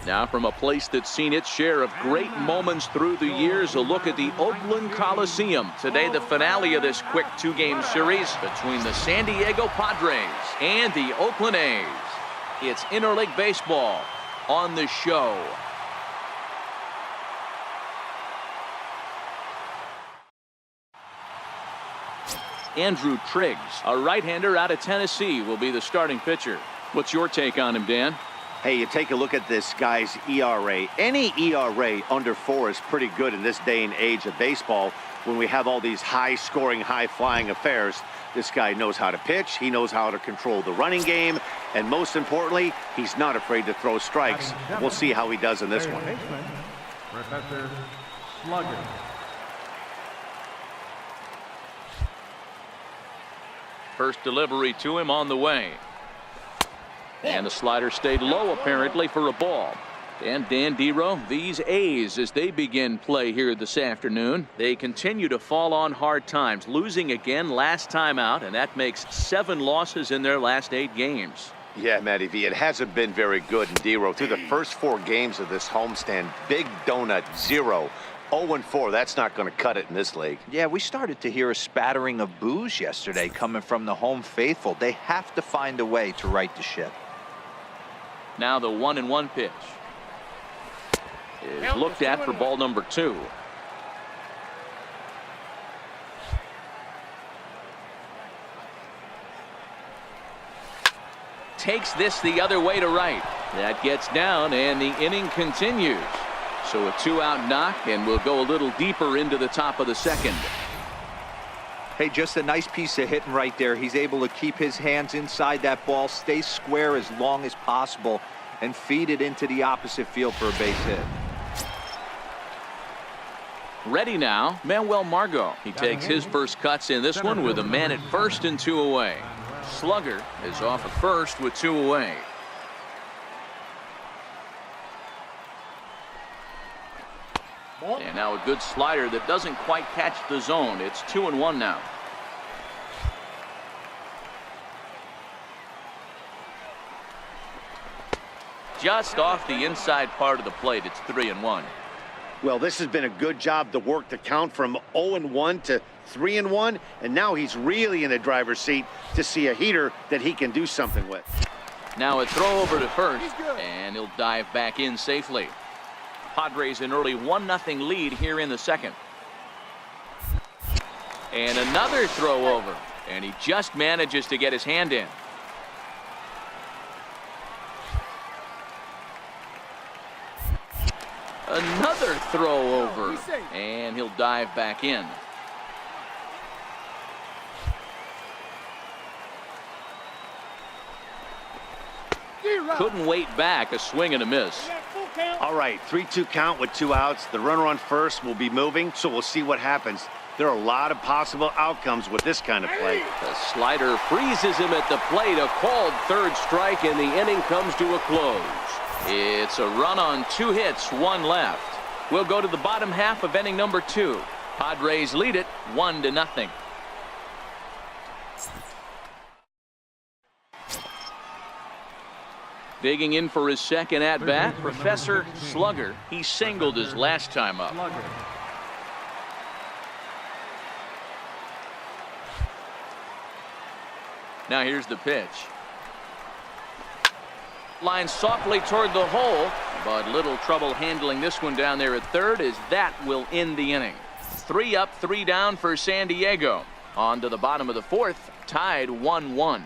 Now from a place that's seen its share of great moments through the years, a look at the Oakland Coliseum. Today the finale of this quick two-game series between the San Diego Padres and the Oakland A's. It's interleague baseball on the show. Andrew Triggs, a right-hander out of Tennessee, will be the starting pitcher. What's your take on him, Dan? Hey, you take a look at this guy's ERA. Any ERA under 4 is pretty good in this day and age of baseball when we have all these high-scoring, high-flying affairs. This guy knows how to pitch, he knows how to control the running game, and most importantly, he's not afraid to throw strikes. We'll see how he does in this one. Professor Slugger. First delivery to him on the way. And the slider stayed low apparently for a ball. And Dan Dero, these A's, as they begin play here this afternoon, they continue to fall on hard times, losing again last time out, and that makes 7 losses in their last 8 games. Yeah, Matty V, it hasn't been very good in Dero. Through the first 4 games of this homestand, big donut, 0. 0-4, that's not going to cut it in this league. Yeah, we started to hear a spattering of boos yesterday coming from the home faithful. They have to find a way to right the ship. Now the 1-1 pitch is looked at for ball number 2. Takes this the other way to right. That gets down and the inning continues. So a 2-out knock, and we'll go a little deeper into the top of the second. Hey, just a nice piece of hitting right there. He's able to keep his hands inside that ball, stay square as long as possible, and feed it into the opposite field for a base hit. Ready now, Manuel Margot. He takes his first cuts in this one with a man at first and 2 away. Slugger is off at first with 2 away. And now a good slider that doesn't quite catch the zone. It's 2-1 now. Just off the inside part of the plate. It's 3-1. Well, this has been a good job to work the count from 0-1 to 3-1, and now he's really in the driver's seat to see a heater that he can do something with. Now a throw over to first, and he'll dive back in safely. Padres an early 1-0 lead here in the second. And another throw over, and he just manages to get his hand in. Another throw over, and he'll dive back in. Couldn't wait back, a swing and a miss. All right, 3-2 count with 2 outs. The runner on first will be moving, so we'll see what happens. There are a lot of possible outcomes with this kind of play. The slider freezes him at the plate. A called third strike, and the inning comes to a close. It's a run on 2 hits, 1 left. We'll go to the bottom half of inning number 2. Padres lead it 1-0. Digging in for his second at-bat, Professor Slugger. He singled his last time up. Now here's the pitch. Line softly toward the hole, but little trouble handling this one down there at third, as that will end the inning. 3 up, 3 down for San Diego. On to the bottom of the 4th, tied 1-1.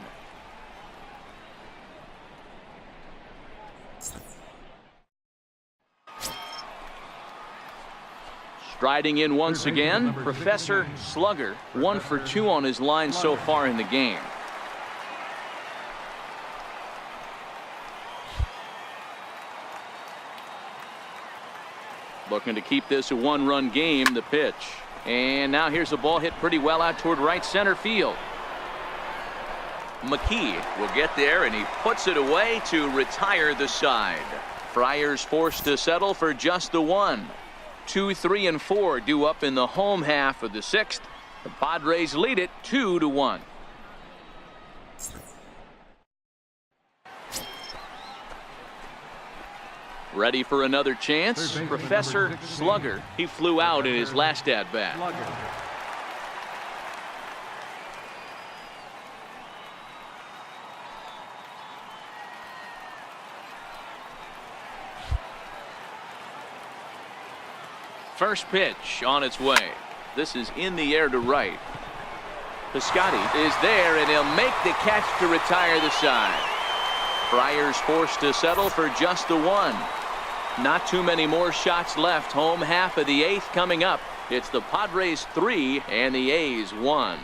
Striding in once again, Professor Slugger. 1 for 2 on his line so far in the game. Looking to keep this a 1-run game. The pitch. And now here's a ball hit pretty well out toward right center field. McKee will get there, and he puts it away to retire the side. Friars forced to settle for just the 1. 2, 3, and 4 due up in the home half of the 6th. The Padres lead it 2-1. Ready for another chance? Professor Slugger. He flew out in his last at-bat. First pitch on its way. This is in the air to right. Piscotty is there, and he'll make the catch to retire the side. Fryer's forced to settle for just the one. Not too many more shots left. Home half of the eighth coming up. It's the Padres 3 and the A's 1.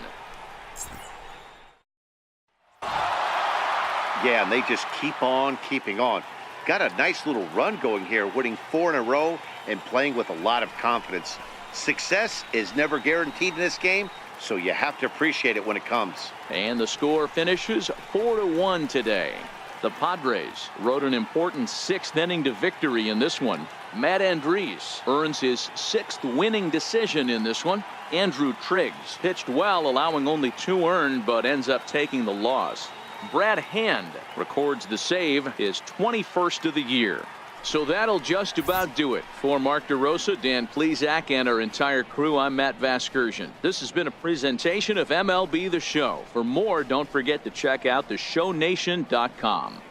Yeah, and they just keep on keeping on. Got a nice little run going here, winning 4 in a row and playing with a lot of confidence. Success is never guaranteed in this game, so you have to appreciate it when it comes. And the score finishes 4-1 today. The Padres rode an important 6th inning to victory in this one. Matt Andriese earns his 6th winning decision in this one. Andrew Triggs pitched well, allowing only 2 earned, but ends up taking the loss. Brad Hand records the save, his 21st of the year. So that'll just about do it. For Mark DeRosa, Dan Plesac, and our entire crew, I'm Matt Vasgersian. This has been a presentation of MLB The Show. For more, don't forget to check out theshownation.com.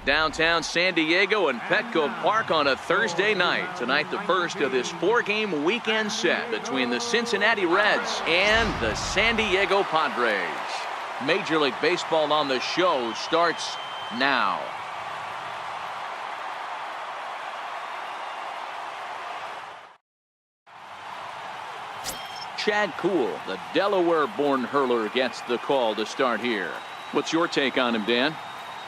Downtown San Diego and Petco Park on a Thursday night. Tonight, the first of this 4-game weekend set between the Cincinnati Reds and the San Diego Padres. Major League Baseball on the Show starts now. Chad Kuhl, the Delaware-born hurler, gets the call to start here. What's your take on him, Dan?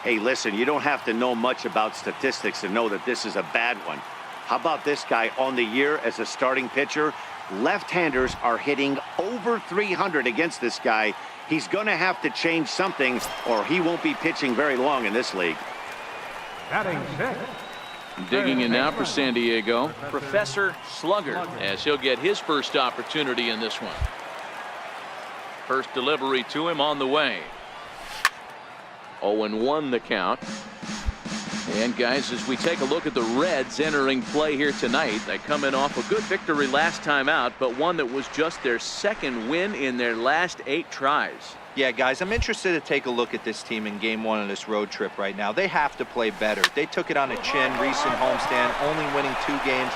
Hey, listen, you don't have to know much about statistics to know that this is a bad one. How about this guy on the year as a starting pitcher? Left-handers are hitting over 300 against this guy. He's going to have to change something, or he won't be pitching very long in this league. Batting 6. Digging in now for San Diego, Professor Slugger, as he'll get his first opportunity in this one. First delivery to him on the way. 0-1 the count. And guys, as we take a look at the Reds entering play here tonight, they come in off a good victory last time out, but one that was just their 2nd win in their last 8 tries. Yeah, guys, I'm interested to take a look at this team in game 1 of this road trip right now. They have to play better. They took it on the chin, recent homestand, only winning 2 games.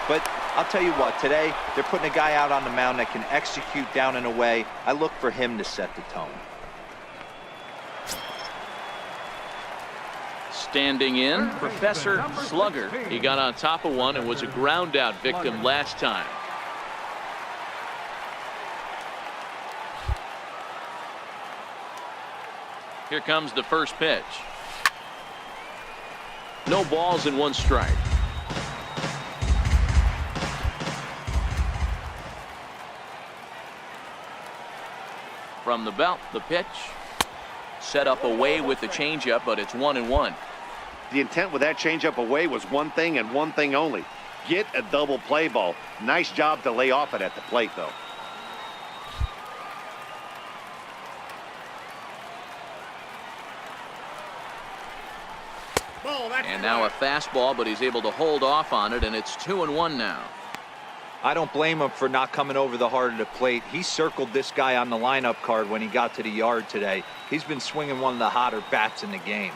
But I'll tell you what, today they're putting a guy out on the mound that can execute down and away. I look for him to set the tone. Standing in, Professor Slugger. He got on top of one and was a ground out victim last time. Here comes the first pitch. No balls and 1 strike. From the belt, the pitch. Set up away with the changeup, but it's 1-1. The intent with that changeup away was one thing and one thing only. Get a double play ball. Nice job to lay off it at the plate, though. And now a fastball, but he's able to hold off on it, and it's 2-1 now. I don't blame him for not coming over the heart of the plate. He circled this guy on the lineup card when he got to the yard today. He's been swinging one of the hotter bats in the game.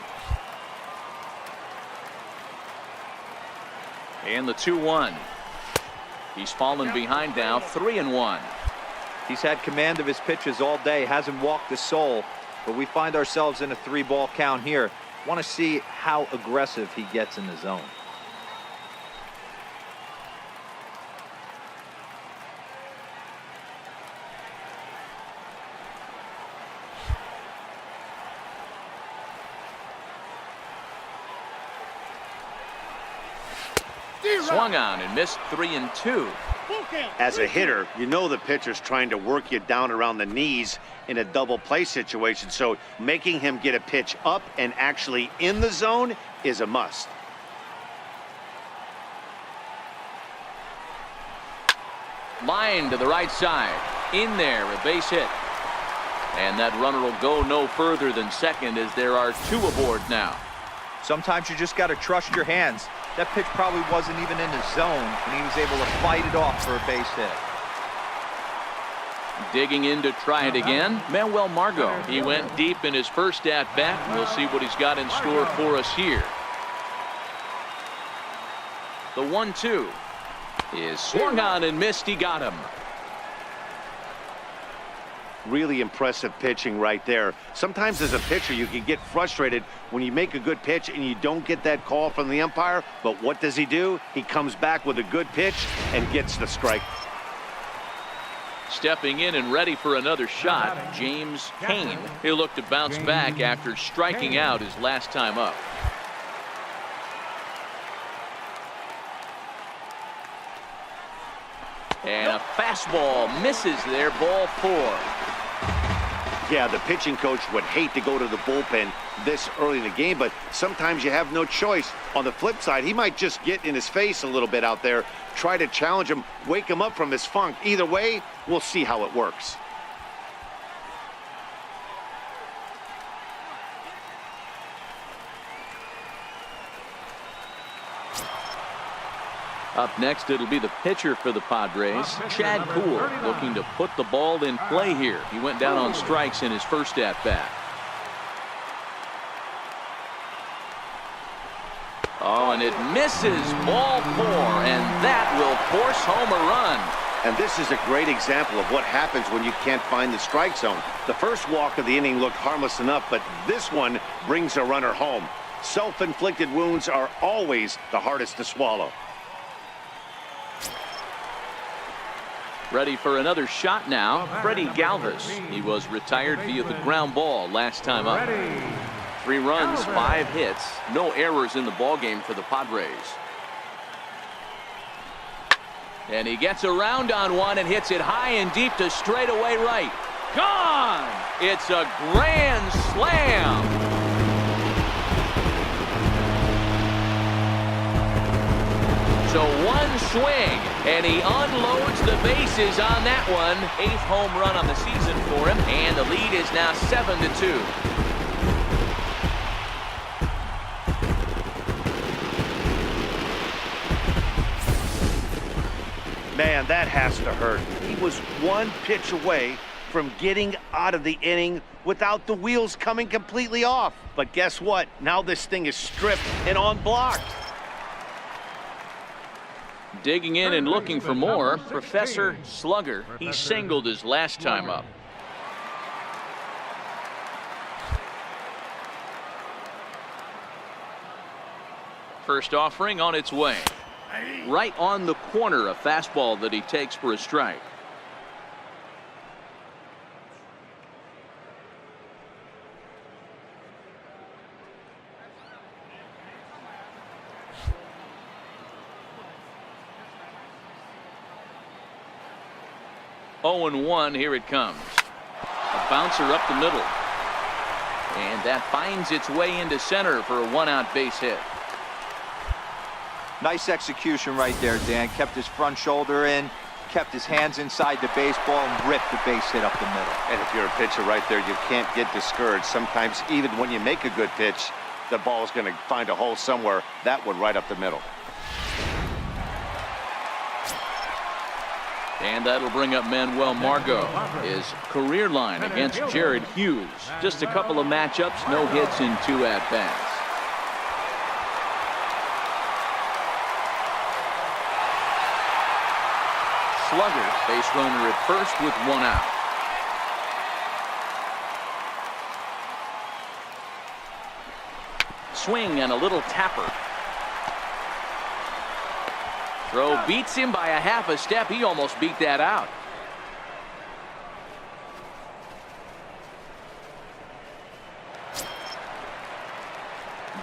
And the 2-1. He's fallen behind now, 3-1. He's had command of his pitches all day, hasn't walked a soul, but we find ourselves in a 3-ball count here. Want to see how aggressive he gets in the zone. Swung on and missed 3-2. As a hitter, you know the pitcher's trying to work you down around the knees in a double play situation, so making him get a pitch up and actually in the zone is a must. Line to the right side. In there, a base hit. And that runner will go no further than second as there are 2 aboard now. Sometimes you just got to trust your hands. That pitch probably wasn't even in the zone, and he was able to fight it off for a base hit. Digging in to try it again, Manuel Margot. He went deep in his first at-bat. We'll see what he's got in store for us here. The 1-2 is swung on and missed. He got him. Really impressive pitching right there. Sometimes as a pitcher you can get frustrated when you make a good pitch and you don't get that call from the umpire, but what does he do? He comes back with a good pitch and gets the strike. Stepping in and ready for another shot, James Kane. He'll look to bounce back after striking out his last time up. And a fastball misses there, ball 4. Yeah, the pitching coach would hate to go to the bullpen this early in the game, but sometimes you have no choice. On the flip side, he might just get in his face a little bit out there, try to challenge him, wake him up from his funk. Either way, we'll see how it works. Up next, it'll be the pitcher for the Padres, Chad Kuhl, looking to put the ball in play here. He went down on strikes in his first at-bat. Oh, and it misses, ball 4, and that will force home a run. And this is a great example of what happens when you can't find the strike zone. The first walk of the inning looked harmless enough, but this one brings a runner home. Self-inflicted wounds are always the hardest to swallow. Ready for another shot now, Freddie Galvis. He was retired via the ground ball last time up. 3 runs, 5 hits, no errors in the ballgame for the Padres. And he gets around on one and hits it high and deep to straightaway right. Gone! It's a grand slam. So one swing, and he unloads the bases on that one. 8th home run on the season for him, and the lead is now 7-2. Man, that has to hurt. He was one pitch away from getting out of the inning without the wheels coming completely off. But guess what? Now this thing is stripped and unblocked. Digging in and looking for more, Professor Slugger. He singled his last time up. First offering on its way. Right on the corner, a fastball that he takes for a strike. Oh, 0-1, here it comes. A bouncer up the middle. And that finds its way into center for a 1-out base hit. Nice execution right there, Dan. Kept his front shoulder in, kept his hands inside the baseball, and ripped the base hit up the middle. And if you're a pitcher right there, you can't get discouraged. Sometimes even when you make a good pitch, the ball is going to find a hole somewhere. That one right up the middle. And that'll bring up Manuel Margot. His career line against Jared Hughes. Just a couple of matchups, no hits in 2 at-bats. Slugger, base runner at first with 1 out. Swing and a little tapper. Throw beats him by a half a step. He almost beat that out.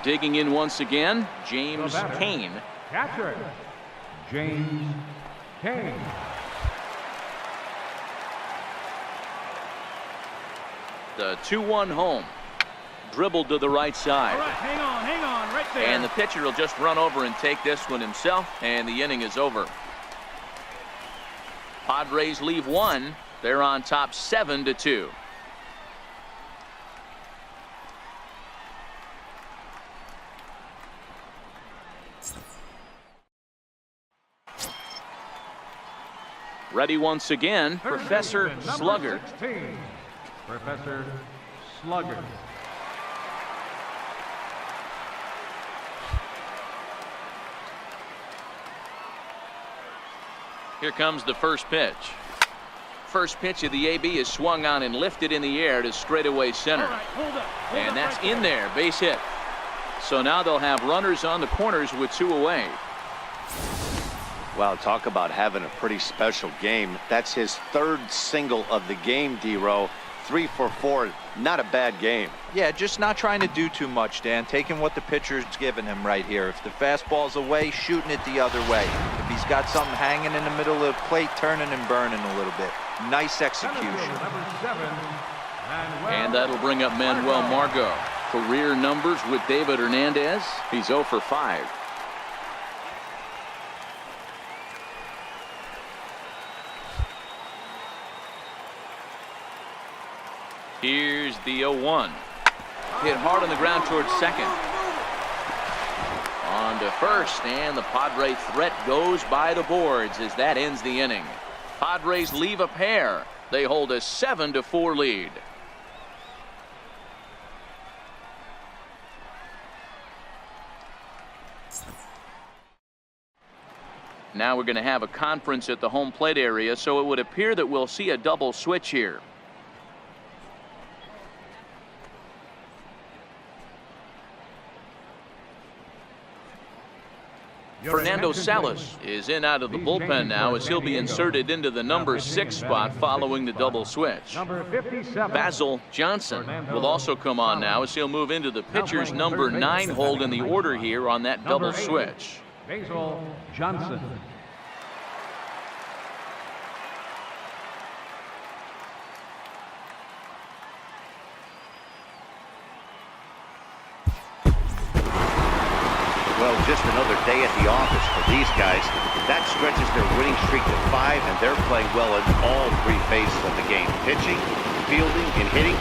Digging in once again, James Kane. Catcher, James Kane. The 2-1 home. Dribbled to the right side. All right, hang on, right there. And the pitcher will just run over and take this one himself, and the inning is over. Padres leave 1. They're on top 7-2. Ready once again, Professor Slugger. 16, Professor Slugger. Here comes the first pitch. First pitch of the AB is swung on and lifted in the air to straightaway center. And that's in there, base hit. So now they'll have runners on the corners with 2 away. Well, talk about having a pretty special game. That's his 3rd single of the game, D-Row. 3 for 4, not a bad game. Yeah, just not trying to do too much, Dan. Taking what the pitcher's giving him right here. If the fastball's away, shooting it the other way. If he's got something hanging in the middle of the plate, turning and burning a little bit. Nice execution. And that'll bring up Manuel Margot. Career numbers with David Hernandez. He's 0 for 5. Here's the 0-1. Hit hard on the ground towards second. On to first, and the Padre threat goes by the boards as that ends the inning. Padres leave a pair. They hold a 7-4 lead. Now we're going to have a conference at the home plate area, so it would appear that we'll see a double switch here. Fernando Salas is in out of the bullpen now as he'll be inserted into the number 6 spot following the double switch. Basil Johnson will also come on now as he'll move into the pitcher's number 9 hold in the order here on that double switch. Basil Johnson. Well, just another day at the office for these guys. That stretches their winning streak to 5, and they're playing well in all 3 phases of the game. Pitching, fielding, and hitting.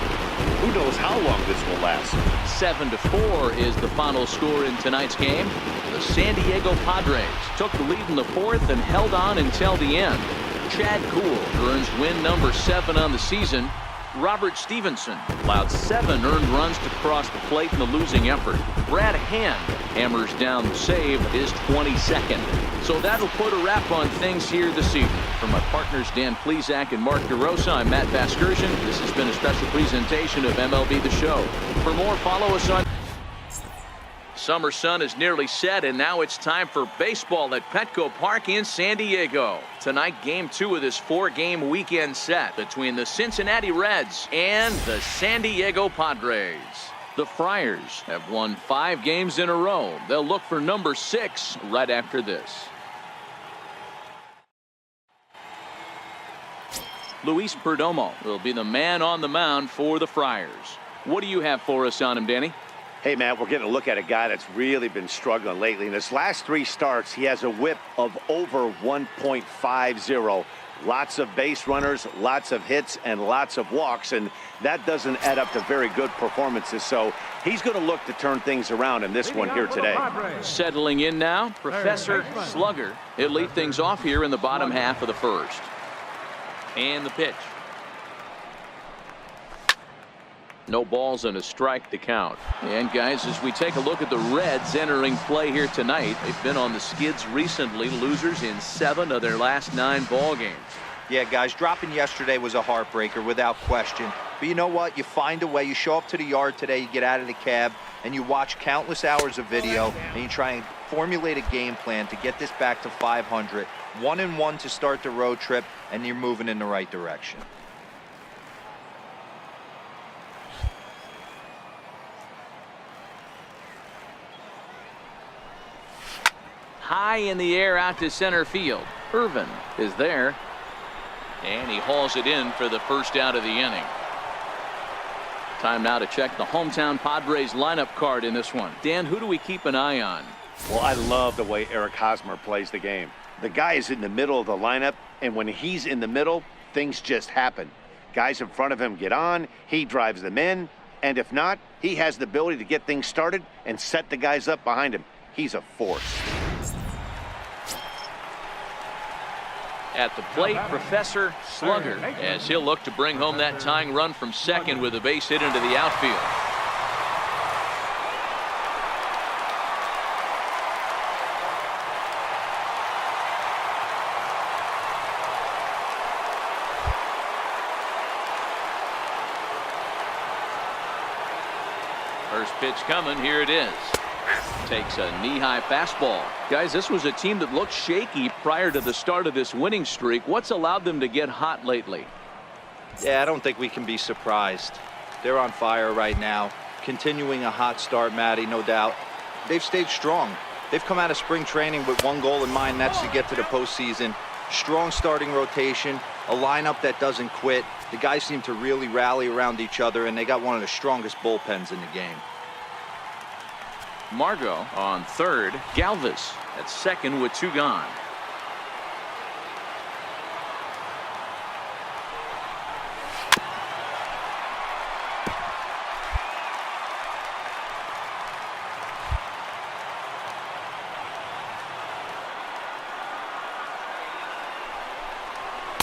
Who knows how long this will last? 7-4 is the final score in tonight's game. The San Diego Padres took the lead in the 4th and held on until the end. Chad Kuhl earns win number 7 on the season. Robert Stevenson allowed 7 earned runs to cross the plate in the losing effort. Brad Hand hammers down the save, his 22nd. So that'll put a wrap on things here this evening. For my partners Dan Plesac and Mark DeRosa, I'm Matt Vasgersian. This has been a special presentation of MLB The Show. For more, follow us on... Summer sun is nearly set, and now it's time for baseball at Petco Park in San Diego. Tonight, Game 2 of this 4-game weekend set between the Cincinnati Reds and the San Diego Padres. The Friars have won 5 games in a row. They'll look for number 6 right after this. Luis Perdomo will be the man on the mound for the Friars. What do you have for us on him, Danny? Hey, Matt, we're getting a look at a guy that's really been struggling lately. In his last 3 starts, he has a whip of over 1.50. Lots of base runners, lots of hits, and lots of walks, and that doesn't add up to very good performances. So he's going to look to turn things around in this one here today. Settling in now, Professor Slugger. He'll lead things off here in the bottom half of the 1st. And the pitch. No balls and a strike to count. And guys, as we take a look at the Reds entering play here tonight, they've been on the skids recently, losers in 7 of their last 9 ball games. Yeah, guys, dropping yesterday was a heartbreaker without question. But you know what? You find a way. You show up to the yard today, you get out of the cab, and you watch countless hours of video, and you try and formulate a game plan to get this back to 500. 1-1 to start the road trip, and you're moving in the right direction. High in the air out to center field. Irvin is there. And he hauls it in for the first out of the inning. Time now to check the hometown Padres lineup card in this one. Dan, who do we keep an eye on? Well, I love the way Eric Hosmer plays the game. The guy is in the middle of the lineup, and when he's in the middle, things just happen. Guys in front of him get on, he drives them in, and if not, he has the ability to get things started and set the guys up behind him. He's a force. At the plate, Professor Slugger, as he'll look to bring home that tying run from second with a base hit into the outfield. First pitch coming, here it is. Takes a knee-high fastball. Guys, this was a team that looked shaky prior to the start of this winning streak. What's allowed them to get hot lately? Yeah, I don't think we can be surprised. They're on fire right now. Continuing a hot start, Matty, no doubt. They've stayed strong. They've come out of spring training with one goal in mind, that's to get to the postseason. Strong starting rotation, a lineup that doesn't quit. The guys seem to really rally around each other, and they got one of the strongest bullpens in the game. Margot on third. Galvis at second with 2 gone.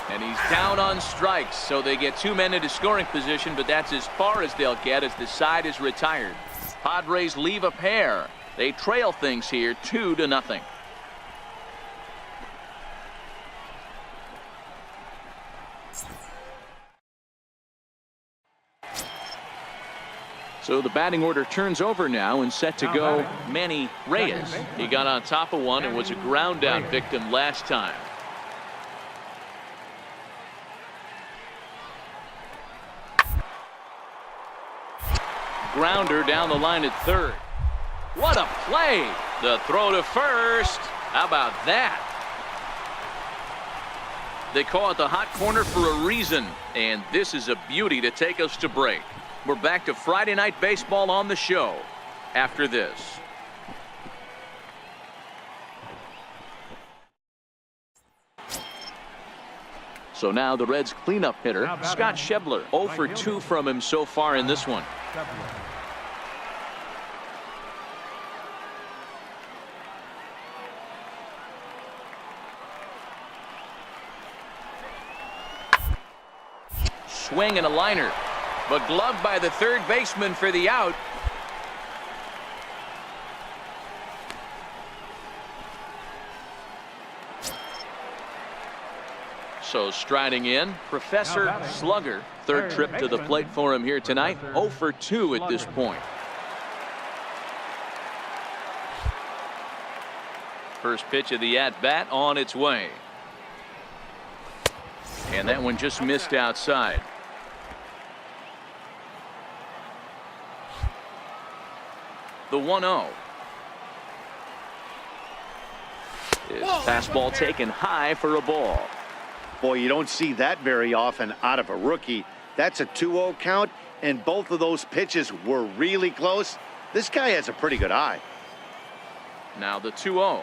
And he's down on strikes, so they get 2 men into scoring position, but that's as far as they'll get as the side is retired. Padres leave a pair. They trail things here 2-0. So the batting order turns over now and set to go Manny Reyes. He got on top of one and was a ground out victim last time. Grounder down the line at third. What a play! The throw to first. How about that? They call it the hot corner for a reason, and this is a beauty to take us to break. We're back to Friday Night Baseball on the show after this. So now the Reds' cleanup hitter, Scott Schebler, 0 for 2 from him so far in this one. Swing and a liner, but gloved by the third baseman for the out. So striding in, Professor Slugger. Third trip to the plate for him here tonight. 0 for 2 at this point. First pitch of the at-bat on its way. And that one just missed outside. The 1-0. His fastball taken high for a ball. Boy, you don't see that very often out of a rookie. That's a 2-0 count, and both of those pitches were really close. This guy has a pretty good eye. Now the 2-0.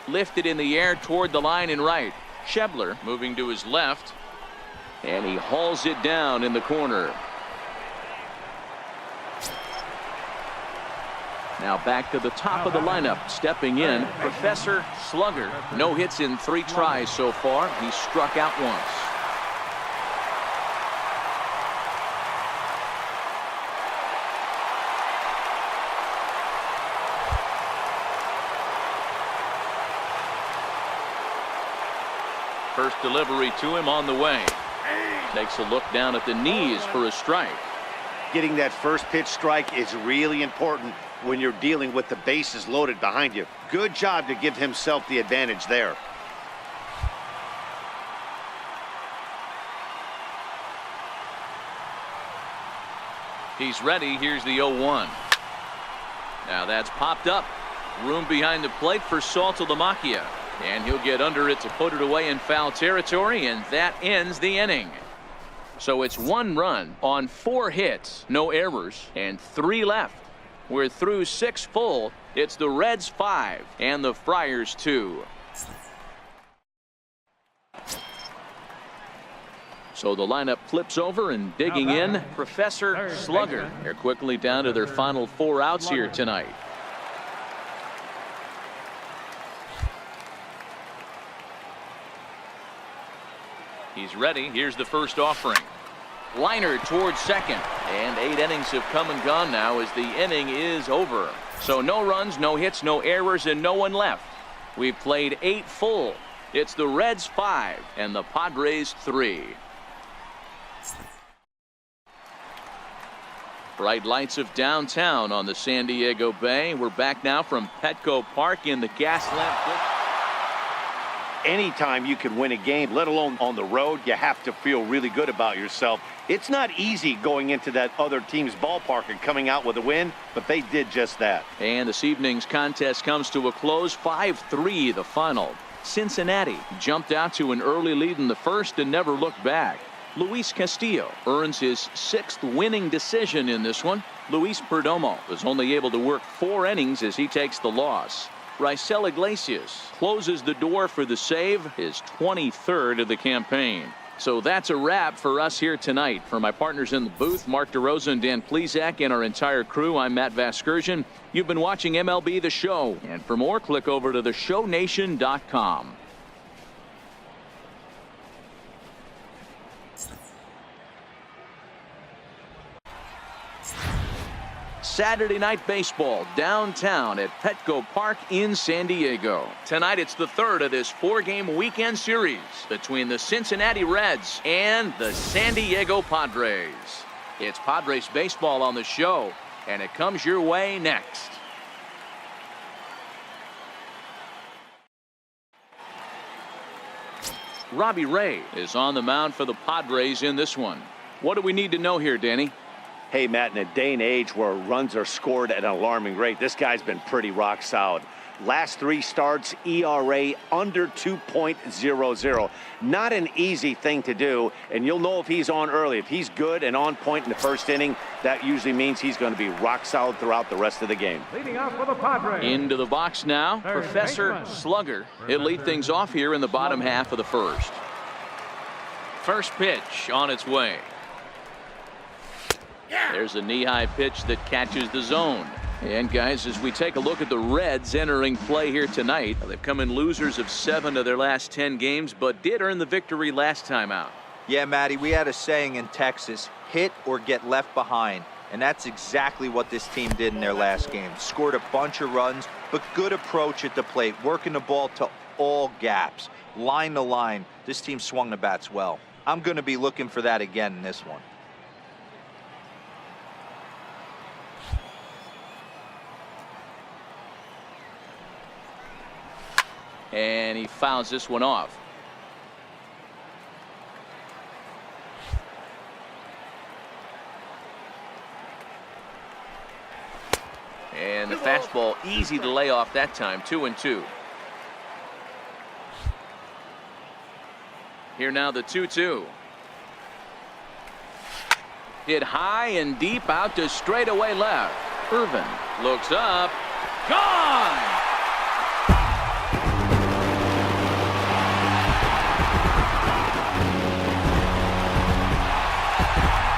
Lifted in the air toward the line and right. Schebler moving to his left, and he hauls it down in the corner. Now back to the top of the lineup. Stepping in, Professor Slugger. No hits in 3 tries so far. He struck out once. First delivery to him on the way. Takes a look down at the knees for a strike. Getting that first pitch strike is really important when you're dealing with the bases loaded behind you. Good job to give himself the advantage there. He's ready. Here's the 0-1. Now that's popped up. Room behind the plate for Saltalamacchia. And he'll get under it to put it away in foul territory, and that ends the inning. So it's 1 run on 4 hits, no errors, and 3 left. We're through 6 full. It's the Reds 5 and the Friars 2. So the lineup flips over, and digging in, Professor Slugger. They're quickly down to their final 4 outs here tonight. He's ready. Here's the first offering. Liner towards second. And 8 innings have come and gone now as the inning is over. So no runs, no hits, no errors, and no one left. We've played 8 full. It's the Reds 5 and the Padres 3. Bright lights of downtown on the San Diego Bay. We're back now from Petco Park in the Gaslamp. Anytime you can win a game, let alone on the road, you have to feel really good about yourself. It's not easy going into that other team's ballpark and coming out with a win, but they did just that. And this evening's contest comes to a close. 5-3 the final. Cincinnati jumped out to an early lead in the first and never looked back. Luis Castillo earns his 6th winning decision in this one. Luis Perdomo was only able to work 4 innings as he takes the loss. Raisel Iglesias closes the door for the save, his 23rd of the campaign. So that's a wrap for us here tonight. For my partners in the booth, Mark DeRosa and Dan Plesac, and our entire crew, I'm Matt Vasgersian. You've been watching MLB The Show. And for more, click over to theshownation.com. Saturday Night Baseball downtown at Petco Park in San Diego. Tonight it's the 3rd of this 4-game weekend series between the Cincinnati Reds and the San Diego Padres. It's Padres baseball on the show, and it comes your way next. Robbie Ray is on the mound for the Padres in this one. What do we need to know here, Danny? Hey, Matt, in a day and age where runs are scored at an alarming rate, this guy's been pretty rock solid. Last 3 starts, ERA under 2.00. Not an easy thing to do, and you'll know if he's on early. If he's good and on point in the first inning, that usually means he's going to be rock solid throughout the rest of the game. Leading off for the Padres. Into the box now, Professor Slugger. He'll lead things off here in the bottom half of the first. First pitch on its way. There's a knee-high pitch that catches the zone. And guys, as we take a look at the Reds entering play here tonight, they've come in losers of 7 of their last 10 games, but did earn the victory last time out. Yeah, Matty, we had a saying in Texas, hit or get left behind. And that's exactly what this team did in their last game. Scored a bunch of runs, but good approach at the plate, working the ball to all gaps, line to line. This team swung the bats well. I'm going to be looking for that again in this one. And he fouls this one off. And the fastball easy to lay off that time. 2-2. Here now the 2-2. Hit high and deep out to straightaway left. Irvin looks up. Gone!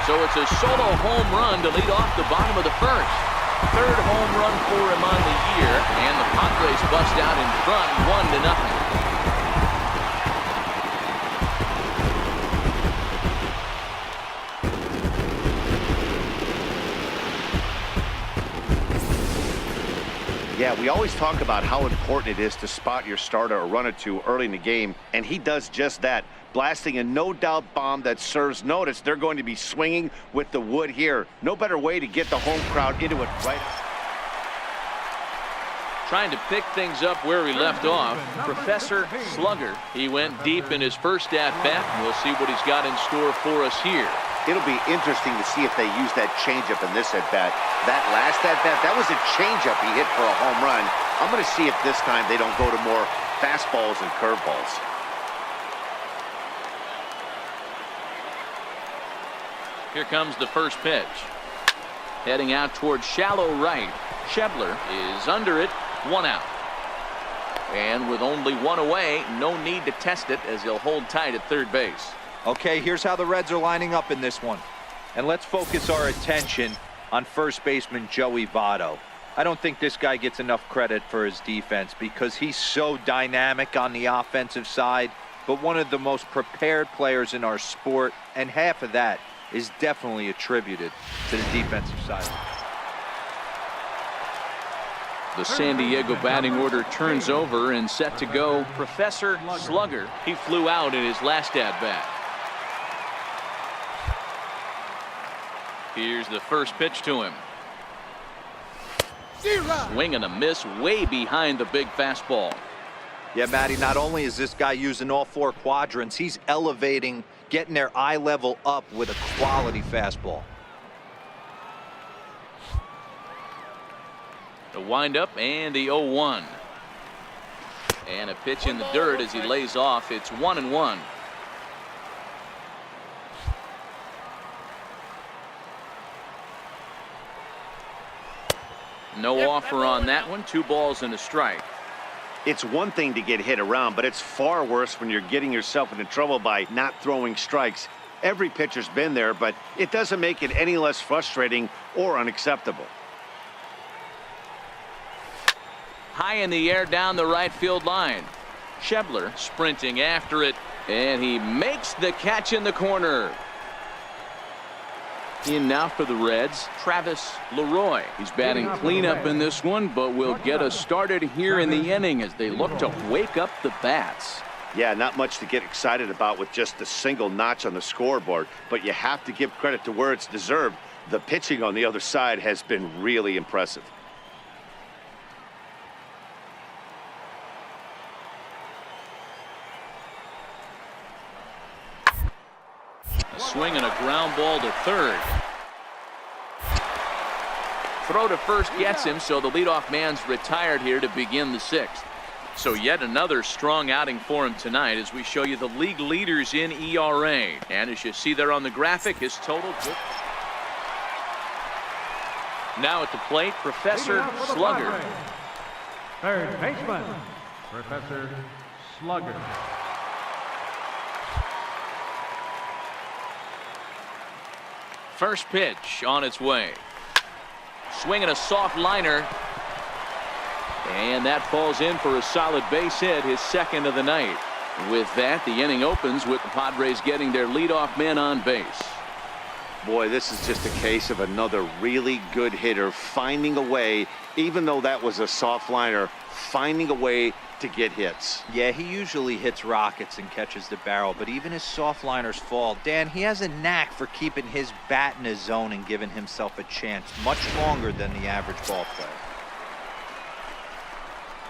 So it's a solo home run to lead off the bottom of the first. 3rd home run for him on the year, and the Padres bust out in front 1-0. Yeah, we always talk about how important it is to spot your starter or run or two early in the game, and he does just that. Blasting a no-doubt bomb that serves notice. They're going to be swinging with the wood here. No better way to get the home crowd into it right. Trying to pick things up where he left off. Professor Slugger. He went deep in his first at-bat, and we'll see what he's got in store for us here. It'll be interesting to see if they use that changeup in this at-bat. That last at-bat, that was a changeup he hit for a home run. I'm going to see if this time they don't go to more fastballs and curveballs. Here comes the first pitch. Heading out towards shallow right. Schebler is under it. 1 out. And with only 1 away, no need to test it as he'll hold tight at third base. Okay, here's how the Reds are lining up in this one. And let's focus our attention on first baseman Joey Votto. I don't think this guy gets enough credit for his defense because he's so dynamic on the offensive side. but one of the most prepared players in our sport, and half of that is definitely attributed to the defensive side. The San Diego batting order turns over and set to go. Professor Slugger, he flew out in his last at-bat. Here's the first pitch to him. Swing and a miss way behind the big fastball. Yeah, Matty, not only is this guy using all 4 quadrants, he's elevating, getting their eye level up with a quality fastball. The windup and the 0-1. And a pitch in the dirt as he lays off. It's 1-1. No offer on that one. 2 balls and a strike. It's one thing to get hit around, but it's far worse when you're getting yourself into trouble by not throwing strikes. Every pitcher's been there, but it doesn't make it any less frustrating or unacceptable. High in the air down the right field line. Schebler sprinting after it, and he makes the catch in the corner. In now for the Reds, Travis Leroy. He's batting cleanup in this one, but will get us started here in the inning as they look to wake up the bats. Yeah, not much to get excited about with just a single notch on the scoreboard, but you have to give credit to where it's deserved. The pitching on the other side has been really impressive. A swing and a ground ball to third. Throw to first gets him, so the leadoff man's retired here to begin the 6th. So yet another strong outing for him tonight as we show you the league leaders in ERA. And as you see there on the graphic, his total. Now at the plate, Professor Slugger. Third baseman, Professor Slugger. First pitch on its way. Swinging a soft liner. And that falls in for a solid base hit, his 2nd of the night. With that, the inning opens with the Padres getting their leadoff man on base. Boy, this is just a case of another really good hitter finding a way, even though that was a soft liner, finding a way to get hits. Yeah, he usually hits rockets and catches the barrel, but even his soft liners fall. Dan, he has a knack for keeping his bat in his zone and giving himself a chance much longer than the average ball player.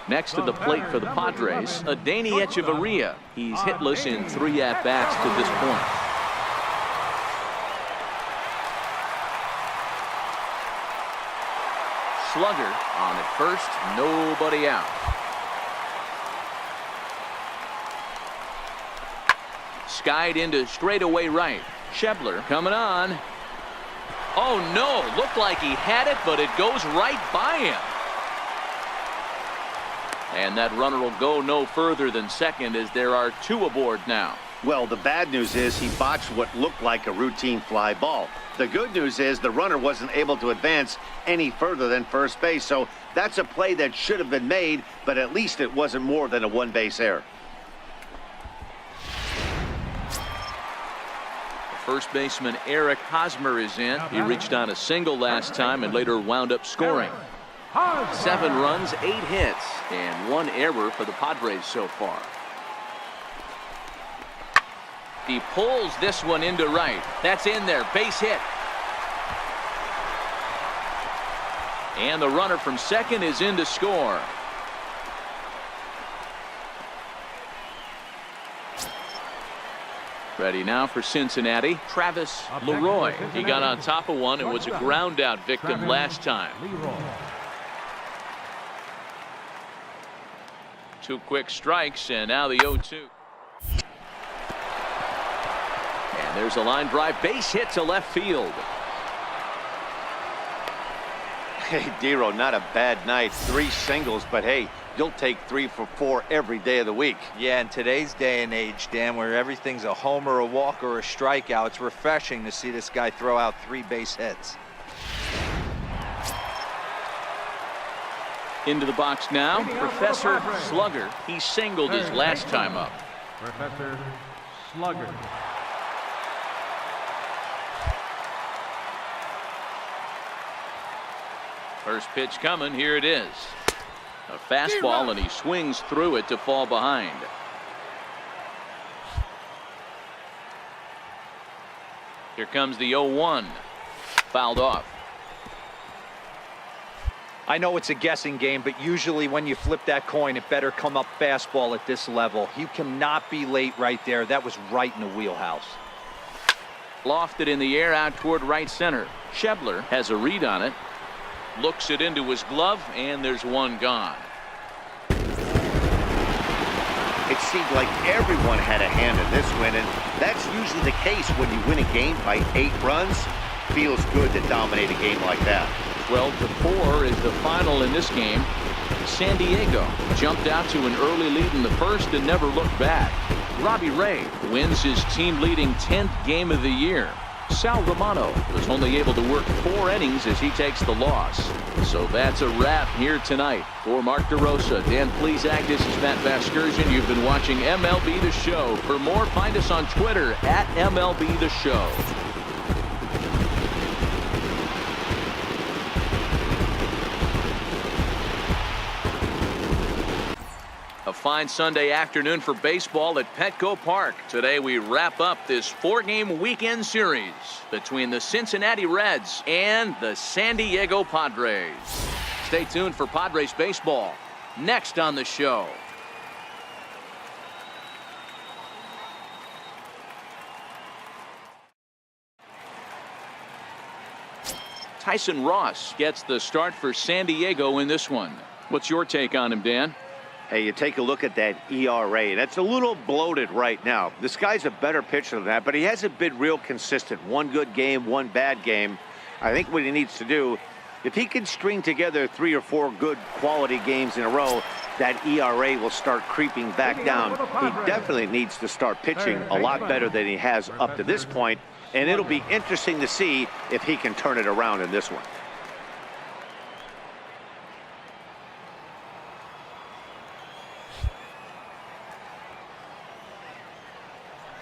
Next to the plate for the Padres, Adeiny Echeverria. He's hitless in 3 at-bats to this point. Slugger on at first, nobody out. Skied into straightaway right. Schebler coming on. Oh no, looked like he had it, but it goes right by him. And that runner will go no further than second as there are 2 aboard now. Well, the bad news is he botched what looked like a routine fly ball. The good news is the runner wasn't able to advance any further than first base. So that's a play that should have been made, but at least it wasn't more than a 1-base error. First baseman Eric Hosmer is in. He reached on a single last time and later wound up scoring. 7 runs, 8 hits, and 1 error for the Padres so far. He pulls this one into right. That's in there. Base hit. And the runner from second is in to score. Ready now for Cincinnati, Travis Leroy. He got on top of one and was a ground out victim last time. 2 quick strikes, and now the 0-2. And there's a line drive, base hit to left field. Hey, Dero, not a bad night. 3 singles, but hey, you'll take 3 for 4 every day of the week. Yeah, in today's day and age, Dan, where everything's a homer, a walk, or a strikeout, it's refreshing to see this guy throw out 3 base hits. Into the box now, Professor Slugger. He singled his last time up. Professor Slugger. First pitch coming. Here it is. A fastball, and he swings through it to fall behind. Here comes the 0-1. Fouled off. I know it's a guessing game, but usually when you flip that coin, it better come up fastball at this level. You cannot be late right there. That was right in the wheelhouse. Lofted in the air out toward right center. Schebler has a read on it. Looks it into his glove, and there's one gone. It seemed like everyone had a hand in this win, and that's usually the case when you win a game by 8 runs. Feels good to dominate a game like that. 12-4 is the final in this game. San Diego jumped out to an early lead in the first and never looked back. Robbie Ray wins his team-leading 10th game of the year. Sal Romano was only able to work 4 innings as he takes the loss. So that's a wrap here tonight. For Mark DeRosa, Dan Plesac, this is Matt Vasgersian. You've been watching MLB The Show. For more, find us on Twitter at MLB The Show. A fine Sunday afternoon for baseball at Petco Park. Today we wrap up this 4-game weekend series between the Cincinnati Reds and the San Diego Padres. Stay tuned for Padres baseball next on the show. Tyson Ross gets the start for San Diego in this one. What's your take on him, Dan? Hey, you take a look at that ERA. That's a little bloated right now. This guy's a better pitcher than that, but he hasn't been real consistent. One good game, one bad game. I think what he needs to do, if he can string together 3 or 4 good quality games in a row, that ERA will start creeping back down. He definitely needs to start pitching a lot better than he has up to this point, and it'll be interesting to see if he can turn it around in this one.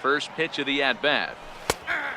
First pitch of the at-bat.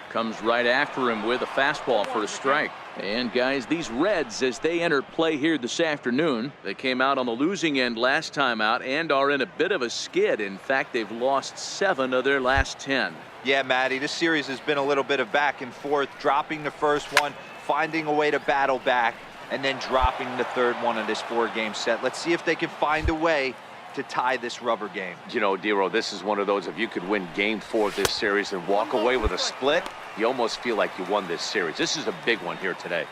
Comes right after him with a fastball for a strike. And guys, these Reds, as they enter play here this afternoon, they came out on the losing end last time out and are in a bit of a skid. In fact, they've lost 7 of their last 10. Yeah, Matty, this series has been a little bit of back and forth, dropping the first one, finding a way to battle back, and then dropping the third one in this 4-game set. Let's see if they can find a way to tie this rubber game. You know, Dero, this is one of those, if you could win game 4 of this series and walk away with a split, you almost feel like you won this series. This is a big one here today.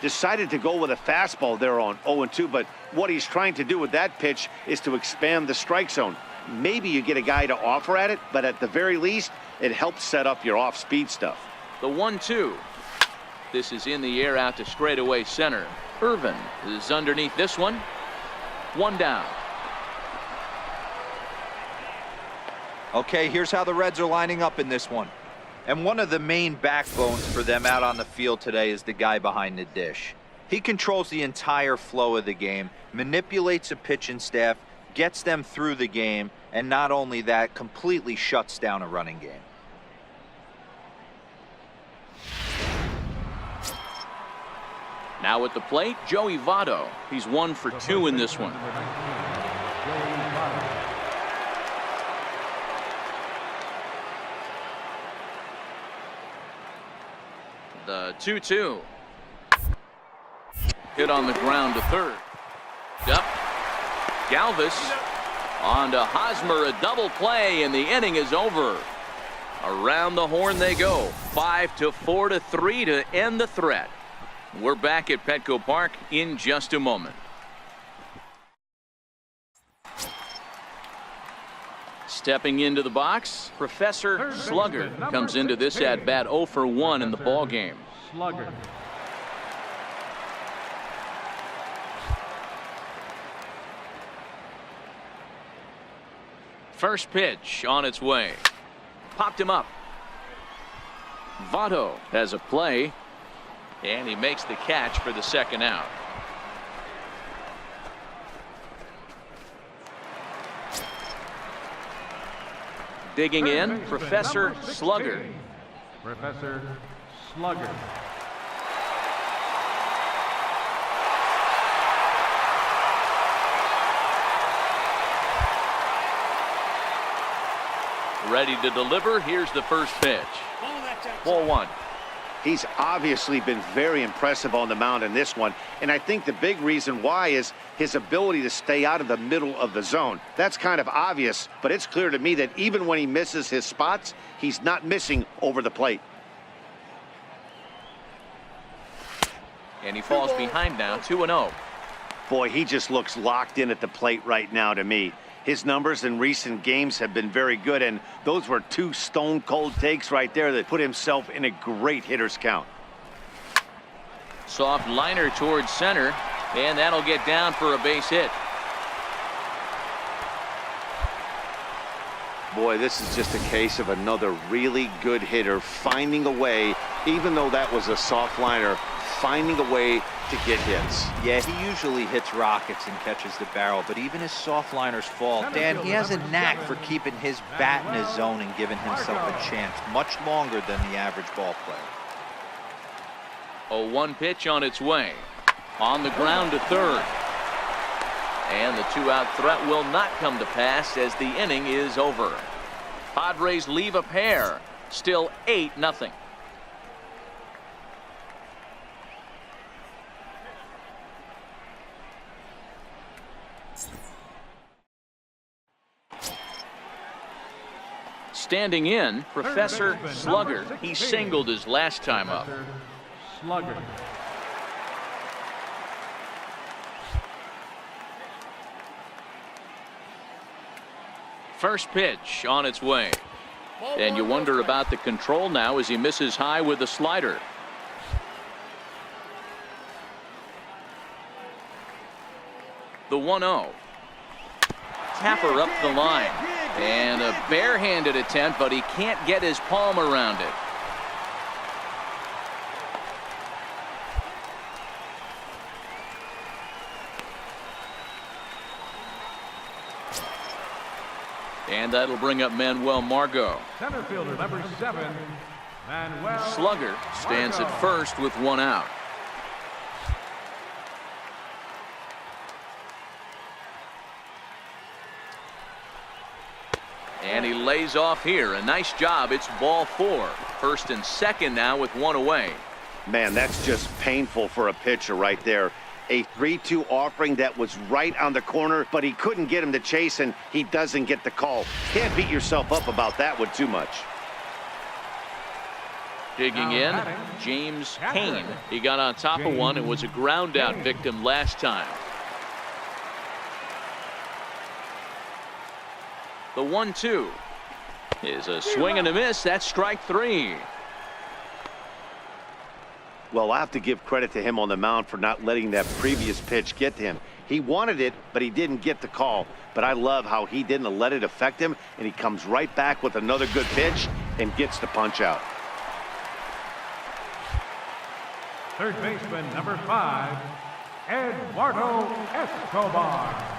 Decided to go with a fastball there on 0-2, but what he's trying to do with that pitch is to expand the strike zone. Maybe you get a guy to offer at it, but at the very least, it helps set up your off-speed stuff. The 1-2. This is in the air out to straightaway center. Irvin is underneath this one. 1 down. Okay, here's how the Reds are lining up in this one. And one of the main backbones for them out on the field today is the guy behind the dish. He controls the entire flow of the game, manipulates a pitching staff, gets them through the game, and not only that, completely shuts down a running game. Now at the plate, Joey Votto. He's 1 for 2 in this one. The 2-2. Hit on the ground to third. Up. Galvis on to Hosmer, a double play, and the inning is over. Around the horn they go. 5-4-3 to end the threat. We're back at Petco Park in just a moment. Stepping into the box, Professor Slugger comes into this at-bat 0 for 1 in the ball game. Slugger. First pitch on its way. Popped him up. Votto has a play, and he makes the catch for the second out. Digging in, Professor Slugger. Professor Slugger. Ready to deliver. Here's the first pitch. Ball one. He's obviously been very impressive on the mound in this one, and I think the big reason why is his ability to stay out of the middle of the zone. That's kind of obvious, but it's clear to me that even when he misses his spots, he's not missing over the plate. And he falls behind now, 2-0. Boy, he just looks locked in at the plate right now to me. His numbers in recent games have been very good, and those were two stone-cold takes right there that put himself in a great hitter's count. Soft liner towards center, and that'll get down for a base hit. Boy, this is just a case of another really good hitter finding a way, even though that was a soft liner, finding a way to get hits. Yeah, he usually hits rockets and catches the barrel, but even his soft liners fall. Dan, he has a knack for keeping his bat in his zone and giving himself a chance much longer than the average ball player. A 1 pitch on its way. On the ground to third. And the 2-out threat will not come to pass as the inning is over. Padres leave a pair. Still 8-0. Standing in, Professor Slugger. He singled his last time up. Slugger. First pitch on its way. And you wonder about the control now as he misses high with the slider. The 1-0. Tapper up the line. And a barehanded attempt, but he can't get his palm around it. And that'll bring up Manuel Margot. Center fielder number 7, Manuel. Slugger stands at first with 1 out. And he lays off here. A nice job. It's ball 4. First and second now with 1 away. Man, that's just painful for a pitcher right there. A 3-2 offering that was right on the corner, but he couldn't get him to chase, and he doesn't get the call. Can't beat yourself up about that one too much. Digging in, James Kane. He got on top of one and was a ground out victim last time. The 1-2 is a swing and a miss. That's strike 3. Well, I have to give credit to him on the mound for not letting that previous pitch get to him. He wanted it, but he didn't get the call. But I love how he didn't let it affect him, and he comes right back with another good pitch and gets the punch out. Third baseman number 5, Eduardo Escobar.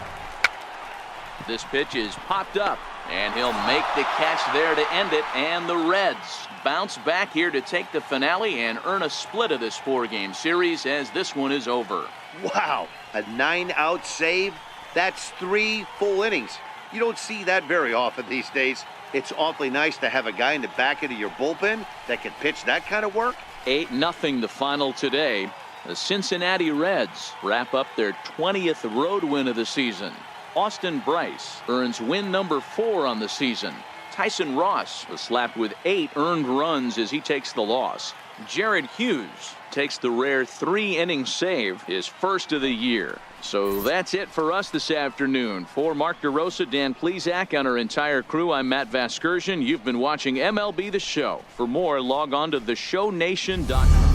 This pitch is popped up, and he'll make the catch there to end it. And the Reds bounce back here to take the finale and earn a split of this 4-game series as this one is over. Wow, a 9-out save? That's 3 full innings. You don't see that very often these days. It's awfully nice to have a guy in the back end of your bullpen that can pitch that kind of work. 8-0 the final today. The Cincinnati Reds wrap up their 20th road win of the season. Austin Bryce earns win number 4 on the season. Tyson Ross was slapped with 8 earned runs as he takes the loss. Jared Hughes takes the rare 3-inning save, his first of the year. So that's it for us this afternoon. For Mark DeRosa, Dan Plesac, and our entire crew, I'm Matt Vasgersian. You've been watching MLB The Show. For more, log on to theshownation.com.